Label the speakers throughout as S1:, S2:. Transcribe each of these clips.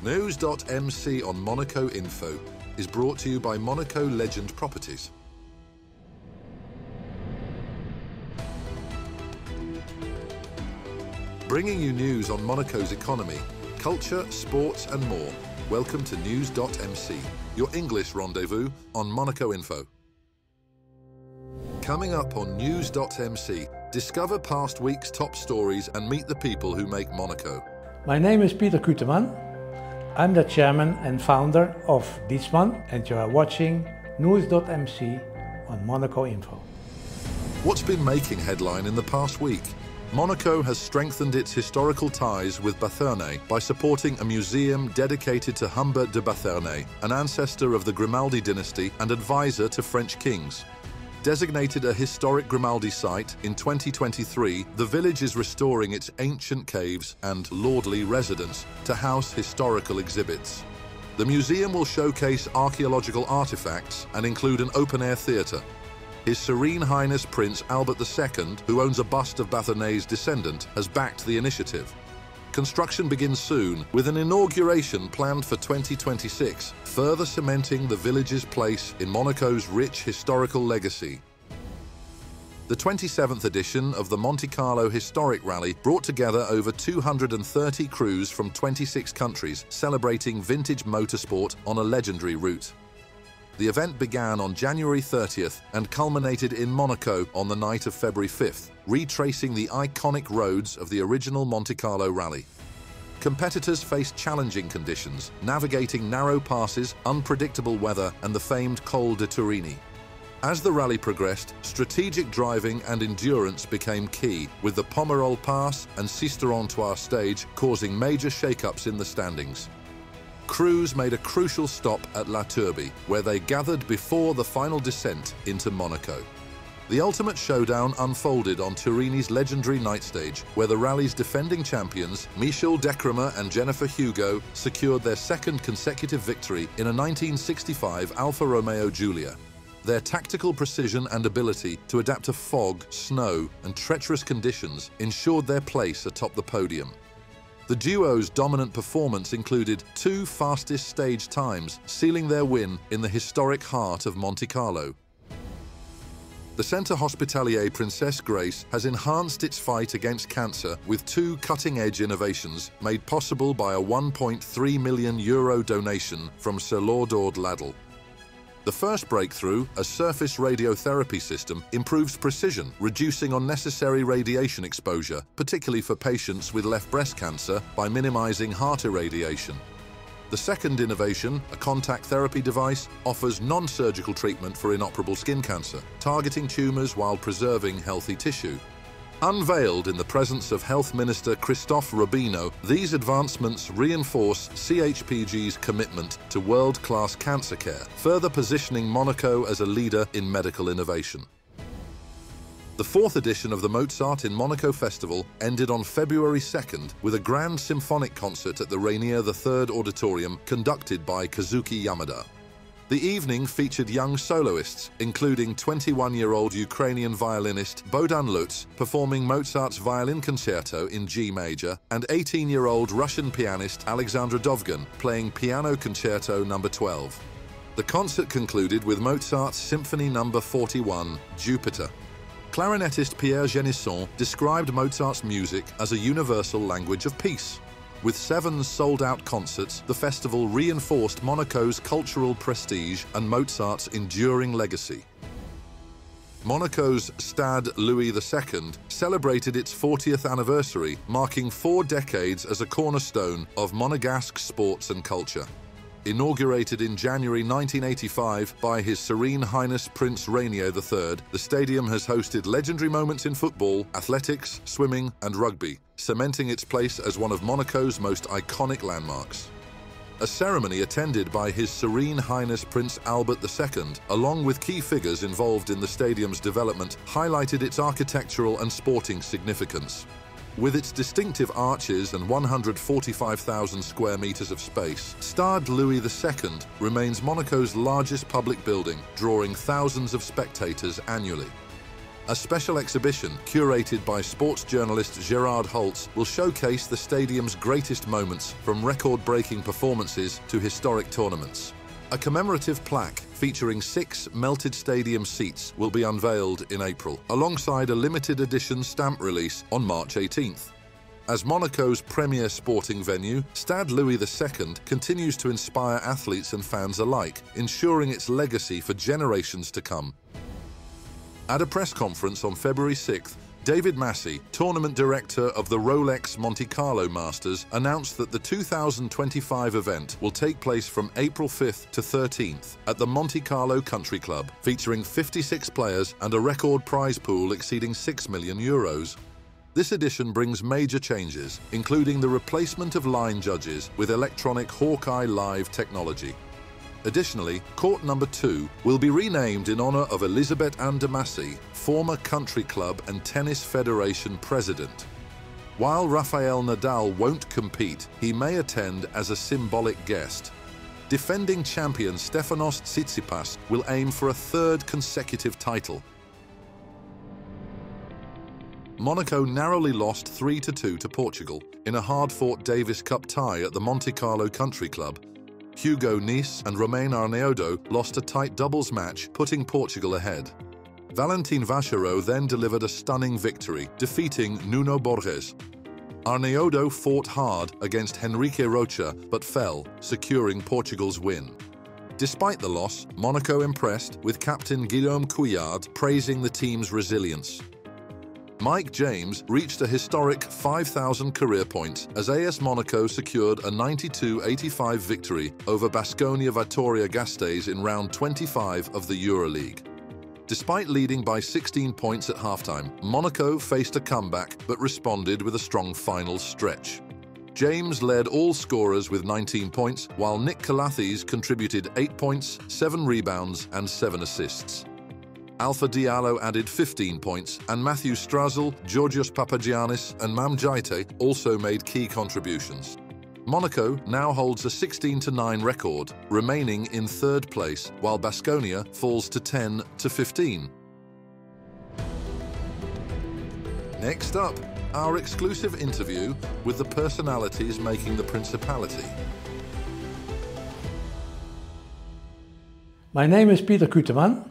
S1: News.mc on Monaco Info is brought to you by Monaco Legend Properties. Bringing you news on Monaco's economy, culture, sports and more. Welcome to News.mc, your English rendezvous on Monaco Info. Coming up on News.mc, discover past week's top stories and meet the people who make Monaco.
S2: My name is Peter Kuteman. I'm the chairman and founder of Dietzman, and you are watching News.mc on Monaco Info.
S1: What's been making headline in the past week? Monaco has strengthened its historical ties with Bathernay by supporting a museum dedicated to Humbert de Bathernay, an ancestor of the Grimaldi dynasty and advisor to French kings. Designated a historic Grimaldi site in 2023, the village is restoring its ancient caves and lordly residence to house historical exhibits. The museum will showcase archaeological artifacts and include an open-air theatre. His Serene Highness Prince Albert II, who owns a bust of Bathernay's descendant, has backed the initiative. Construction begins soon, with an inauguration planned for 2026, further cementing the village's place in Monaco's rich historical legacy. The 27th edition of the Monte-Carlo Historic Rally brought together over 230 crews from 26 countries, celebrating vintage motorsport on a legendary route. The event began on January 30th and culminated in Monaco on the night of February 5th, retracing the iconic roads of the original Monte Carlo rally. Competitors faced challenging conditions, navigating narrow passes, unpredictable weather, and the famed Col de Turini. As the rally progressed, strategic driving and endurance became key, with the Pomerol Pass and Sisteron-Trois stage causing major shake-ups in the standings. Crews made a crucial stop at La Turbie, where they gathered before the final descent into Monaco. The ultimate showdown unfolded on Turini's legendary night stage, where the rally's defending champions, Michel Decremer and Jennifer Hugo, secured their second consecutive victory in a 1965 Alfa Romeo Giulia. Their tactical precision and ability to adapt to fog, snow, and treacherous conditions ensured their place atop the podium. The duo's dominant performance included 2 fastest stage times, sealing their win in the historic heart of Monte Carlo. The Centre Hospitalier Princess Grace has enhanced its fight against cancer with 2 cutting-edge innovations made possible by a €1.3 million donation from Sir Lord Ord Laddell. The first breakthrough, a surface radiotherapy system, improves precision, reducing unnecessary radiation exposure, particularly for patients with left breast cancer, by minimizing heart irradiation. The second innovation, a contact therapy device, offers non-surgical treatment for inoperable skin cancer, targeting tumors while preserving healthy tissue. Unveiled in the presence of Health Minister Christophe Robino, these advancements reinforce CHPG's commitment to world-class cancer care, further positioning Monaco as a leader in medical innovation. The 4th edition of the Mozart in Monaco Festival ended on February 2nd with a grand symphonic concert at the Rainier III Auditorium conducted by Kazuki Yamada. The evening featured young soloists, including 21-year-old Ukrainian violinist Bohdan Lutz performing Mozart's violin concerto in G major, and 18-year-old Russian pianist Alexandra Dovgan playing Piano Concerto No. 12. The concert concluded with Mozart's Symphony No. 41, Jupiter. Clarinetist Pierre Genisson described Mozart's music as a universal language of peace. With 7 sold-out concerts, the festival reinforced Monaco's cultural prestige and Mozart's enduring legacy. Monaco's Stade Louis II celebrated its 40th anniversary, marking 4 decades as a cornerstone of Monegasque sports and culture. Inaugurated in January 1985 by His Serene Highness Prince Rainier III, the stadium has hosted legendary moments in football, athletics, swimming and rugby, cementing its place as one of Monaco's most iconic landmarks. A ceremony attended by His Serene Highness Prince Albert II, along with key figures involved in the stadium's development, highlighted its architectural and sporting significance. With its distinctive arches and 145,000 square meters of space, Stade Louis II remains Monaco's largest public building, drawing thousands of spectators annually. A special exhibition, curated by sports journalist Gerard Holtz, will showcase the stadium's greatest moments, from record-breaking performances to historic tournaments. A commemorative plaque featuring 6 melted stadium seats will be unveiled in April, alongside a limited edition stamp release on March 18th. As Monaco's premier sporting venue, Stade Louis II continues to inspire athletes and fans alike, ensuring its legacy for generations to come. At a press conference on February 6th, David Massey, tournament director of the Rolex Monte-Carlo Masters, announced that the 2025 event will take place from April 5th to 13th at the Monte-Carlo Country Club, featuring 56 players and a record prize pool exceeding €6 million. This edition brings major changes, including the replacement of line judges with electronic Hawkeye Live technology. Additionally, court number 2 will be renamed in honor of Elisabeth Anne de Massey, former Country Club and Tennis Federation president. While Rafael Nadal won't compete, he may attend as a symbolic guest. Defending champion Stefanos Tsitsipas will aim for a 3rd consecutive title. Monaco narrowly lost 3-2 to Portugal in a hard-fought Davis Cup tie at the Monte-Carlo Country Club. Hugo Nice and Romain Arnaud lost a tight doubles match, putting Portugal ahead. Valentin Vachereau then delivered a stunning victory, defeating Nuno Borges. Arnaud fought hard against Henrique Rocha but fell, securing Portugal's win. Despite the loss, Monaco impressed, with captain Guillaume Couillard praising the team's resilience. Mike James reached a historic 5,000 career points as AS Monaco secured a 92-85 victory over Baskonia Vitoria-Gasteiz in round 25 of the EuroLeague. Despite leading by 16 points at halftime, Monaco faced a comeback but responded with a strong final stretch. James led all scorers with 19 points, while Nick Calathes contributed 8 points, 7 rebounds and 7 assists. Alpha Diallo added 15 points, and Matthew Strazel, Georgios Papagiannis and Mam Jaite also made key contributions. Monaco now holds a 16-9 record, remaining in 3rd place, while Baskonia falls to 10-15. Next up, our exclusive interview with the personalities making the Principality.
S2: My name is Peter Kuteman.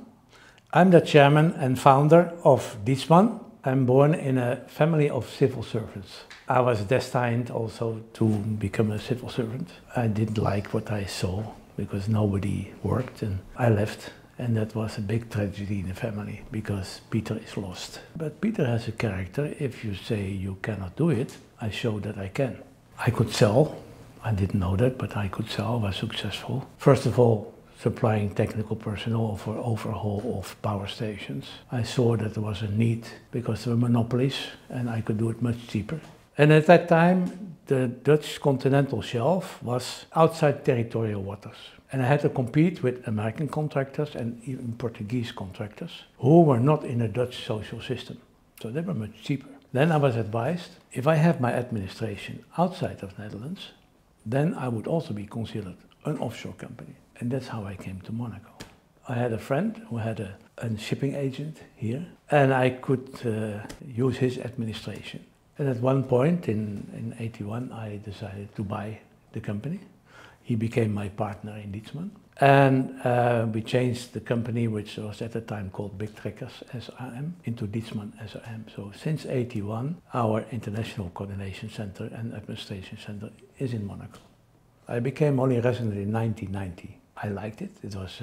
S2: I'm the chairman and founder of Dietzmann. I'm born in a family of civil servants. I was destined also to become a civil servant. I didn't like what I saw because nobody worked, and I left. And that was a big tragedy in the family because Peter is lost. But Peter has a character. If you say you cannot do it, I show that I can. I could sell. I didn't know that, but I could sell. I was successful. First of all, supplying technical personnel for overhaul of power stations. I saw that there was a need because there were monopolies and I could do it much cheaper. And at that time, the Dutch continental shelf was outside territorial waters. And I had to compete with American contractors and even Portuguese contractors who were not in a Dutch social system. So they were much cheaper. Then I was advised, if I have my administration outside of the Netherlands, then I would also be considered an offshore company. And that's how I came to Monaco. I had a friend who had a shipping agent here, and I could use his administration. And at one point in 81, I decided to buy the company. He became my partner in Dietzmann. And we changed the company, which was at the time called Big Trekkers SAM, into Dietzmann SAM. So since 81, our International Coordination Center and Administration Center is in Monaco. I became only a resident in 1990. I liked it. It was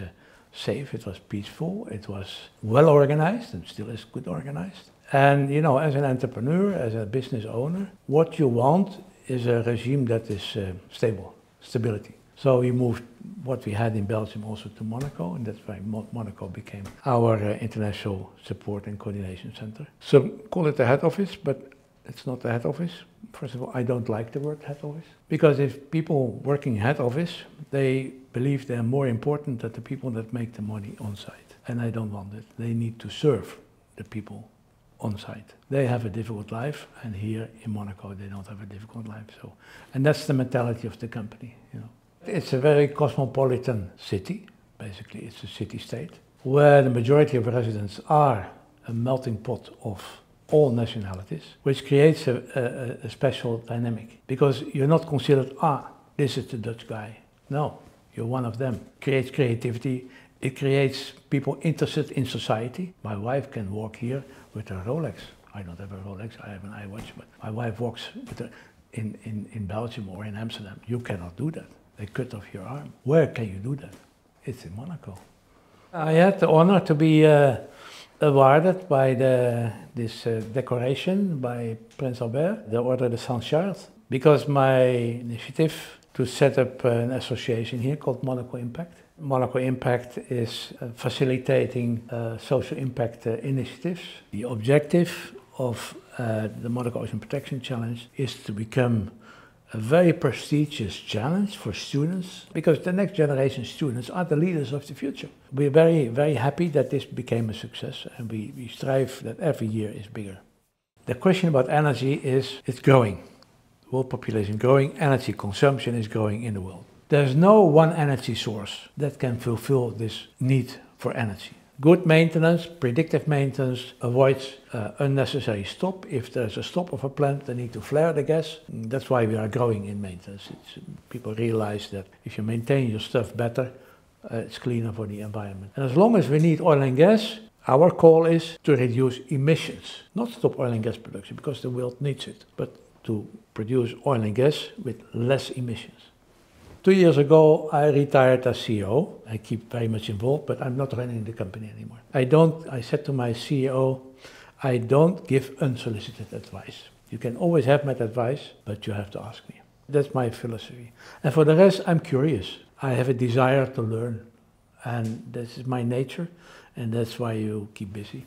S2: safe, it was peaceful, it was well organized and still is good organized. And you know, as an entrepreneur, as a business owner, what you want is a regime that is stability. So we moved what we had in Belgium also to Monaco, and that's why Monaco became our international support and coordination center. So call it the head office, but it's not the head office. First of all, I don't like the word head office, because if people working head office, they believe they're more important than the people that make the money on site. And I don't want it. They need to serve the people on site. They have a difficult life, and here in Monaco they don't have a difficult life. So, and that's the mentality of the company, you know. It's a very cosmopolitan city. Basically, it's a city-state where the majority of residents are a melting pot of all nationalities, which creates a special dynamic. Because you're not considered, this is the Dutch guy. No, you're one of them. It creates creativity. It creates people interested in society. My wife can walk here with a Rolex. I don't have a Rolex, I have an iWatch, but my wife walks with in Belgium or in Amsterdam. You cannot do that. They cut off your arm. Where can you do that? It's in Monaco. I had the honor to be awarded by this decoration by Prince Albert, the Order de Saint-Charles, because my initiative to set up an association here called Monaco Impact. Monaco Impact is facilitating social impact initiatives. The objective of the Monaco Ocean Protection Challenge is to become a very prestigious challenge for students, because the next generation students are the leaders of the future. We're very, very happy that this became a success, and we strive that every year is bigger. The question about energy is, it's growing. World population growing, energy consumption is growing in the world. There's no one energy source that can fulfill this need for energy. Good maintenance, predictive maintenance, avoids unnecessary stop. If there's a stop of a plant, they need to flare the gas. That's why we are growing in maintenance. People realize that if you maintain your stuff better, it's cleaner for the environment. And as long as we need oil and gas, our call is to reduce emissions. Not stop oil and gas production, because the world needs it, but to produce oil and gas with less emissions. 2 years ago, I retired as CEO. I keep very much involved, but I'm not running the company anymore. I said to my CEO, I don't give unsolicited advice. You can always have my advice, but you have to ask me. That's my philosophy. And for the rest, I'm curious. I have a desire to learn, and this is my nature, and that's why you keep busy.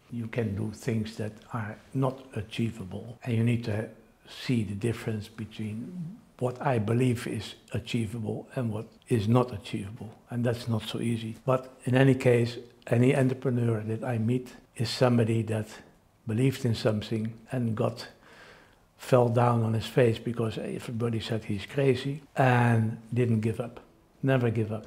S2: You can do things that are not achievable, and you need to see the difference between what I believe is achievable and what is not achievable, and that's not so easy. But in any case, any entrepreneur that I meet is somebody that believed in something and fell down on his face because everybody said he's crazy, and didn't give up. Never give up.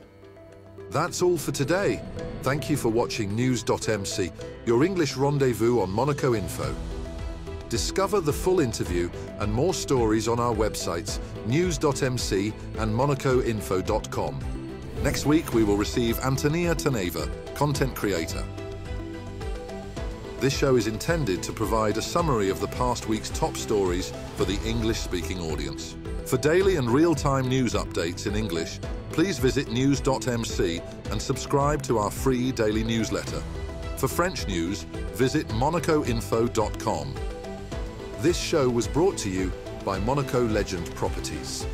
S1: That's all for today. Thank you for watching News.mc, your English rendezvous on Monaco Info. Discover the full interview and more stories on our websites, News.mc and MonacoInfo.com. Next week we will receive Antonia Taneva, content creator. This show is intended to provide a summary of the past week's top stories for the English-speaking audience. For daily and real-time news updates in English, please visit News.mc and subscribe to our free daily newsletter. For French news, visit MonacoInfo.com. This show was brought to you by Monaco Legend Properties.